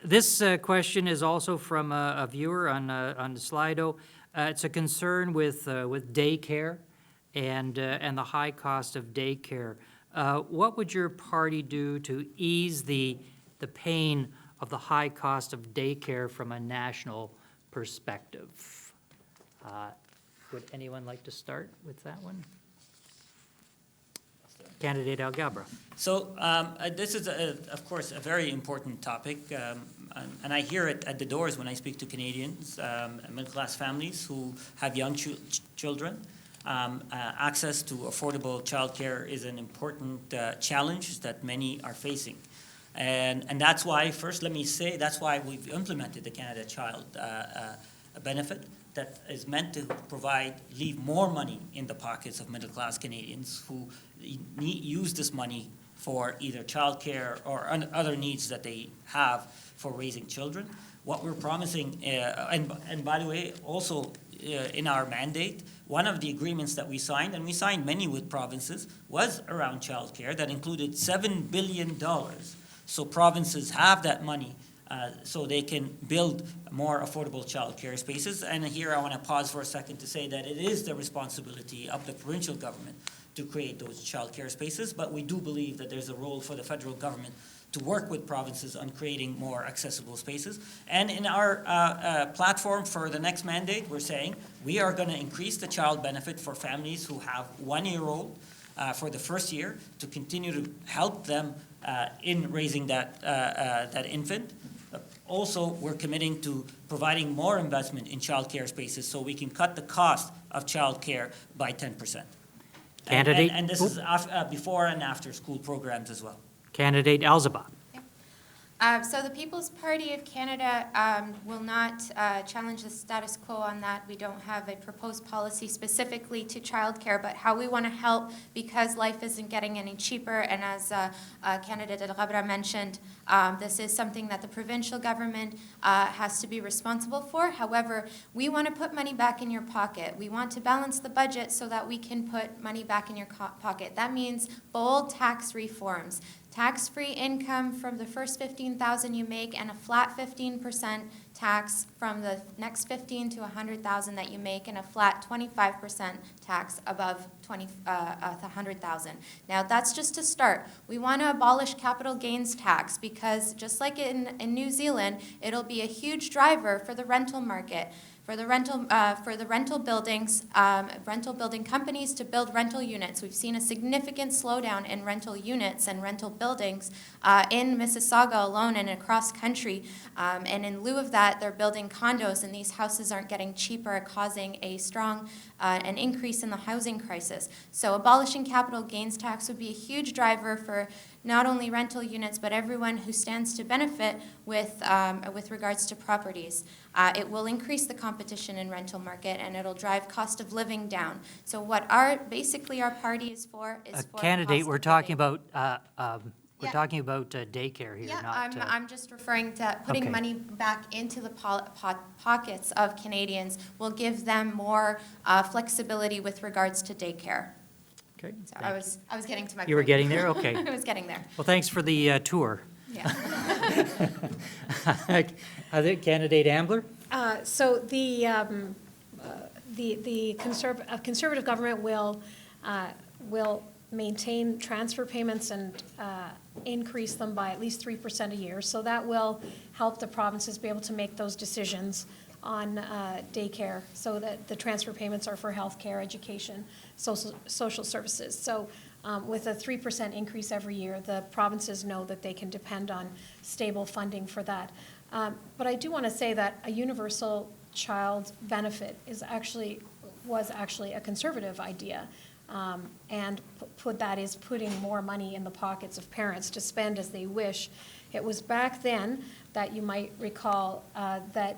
This question is also from a viewer on Slido. It's a concern with daycare and the high cost of daycare. What would your party do to ease the pain of the high cost of daycare from a national perspective? Would anyone like to start with that one? Candidate Alghabra. So this is, of course, a very important topic, and I hear it at the doors when I speak to Canadians, middle-class families who have young children. Access to affordable childcare is an important challenge that many are facing. And that's why, first let me say, that's why we've implemented the Canada Child benefit that is meant to leave more money in the pockets of middle-class Canadians who use this money for either childcare or other needs that they have for raising children. What we're promising, and by the way, also in our mandate, one of the agreements that we signed, and we signed many with provinces, was around childcare that included $7 billion. So provinces have that money so they can build more affordable childcare spaces. And here I want to pause for a second to say that it is the responsibility of the provincial government to create those childcare spaces, but we do believe that there's a role for the federal government to work with provinces on creating more accessible spaces. And in our platform for the next mandate, we're saying we are going to increase the child benefit for families who have 1-year-old for the first year to continue to help them in raising that infant. Also, we're committing to providing more investment in child care spaces so we can cut the cost of child care by 10%. Candidate? And this is before and after school programs as well. Candidate Alzaba. So the People's Party of Canada will not challenge the status quo on that. We don't have a proposed policy specifically to childcare, but how we want to help because life isn't getting any cheaper. And as Candidate Alghabra mentioned, this is something that the provincial government has to be responsible for. However, we want to put money back in your pocket. We want to balance the budget so that we can put money back in your pocket. That means bold tax reforms. Tax-free income from the first $15,000 you make and a flat 15% tax from the next $15,000 to $100,000 that you make and a flat 25% tax above $100,000. Now that's just a start. We want to abolish capital gains tax because just like in New Zealand, it'll be a huge driver for the rental market. For the rental buildings, rental building companies to build rental units. We've seen a significant slowdown in rental units and rental buildings in Mississauga alone and across country. And in lieu of that, they're building condos, and these houses aren't getting cheaper, causing a strong an increase in the housing crisis. So abolishing capital gains tax would be a huge driver for not only rental units, but everyone who stands to benefit with regards to properties. It will increase the competition in rental market, and it'll drive cost of living down. So what basically our party is for is for Candidate, we're talking about Yeah. talking about daycare here, Yeah, not. I'm just referring to putting Okay. money back into the pockets of Canadians will give them more flexibility with regards to daycare. Okay. So I was getting to my You were point. getting there? Okay. I was getting there. Well, thanks for the tour. Yeah. Candidate Ambler? So the conservative government will maintain transfer payments and increase them by at least 3% a year. So that will help the provinces be able to make those decisions on daycare, so that the transfer payments are for healthcare, education, social services. So with a 3% increase every year, the provinces know that they can depend on stable funding for that. But I do want to say that a universal child benefit was actually a conservative idea. And that is putting more money in the pockets of parents to spend as they wish. It was back then that you might recall that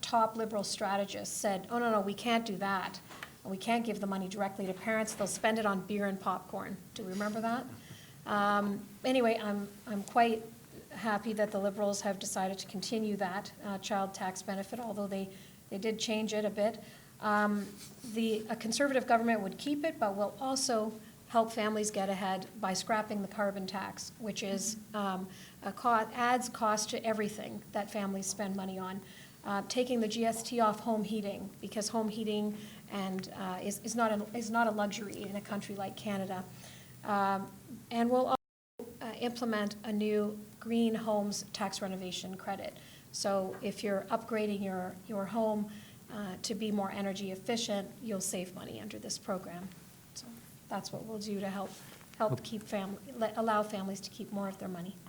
top Liberal strategists said, oh, no, we can't do that. We can't give the money directly to parents. They'll spend it on beer and popcorn. Do you remember that? Anyway, I'm quite happy that the Liberals have decided to continue that child tax benefit, although they did change it a bit. A Conservative government would keep it, but will also help families get ahead by scrapping the carbon tax, which is adds cost to everything that families spend money on. Taking the GST off home heating, because home heating is not a luxury in a country like Canada. And we'll also implement a new green homes tax renovation credit. So if you're upgrading your home to be more energy efficient, you'll save money under this program. So that's what we'll do to help keep allow families to keep more of their money.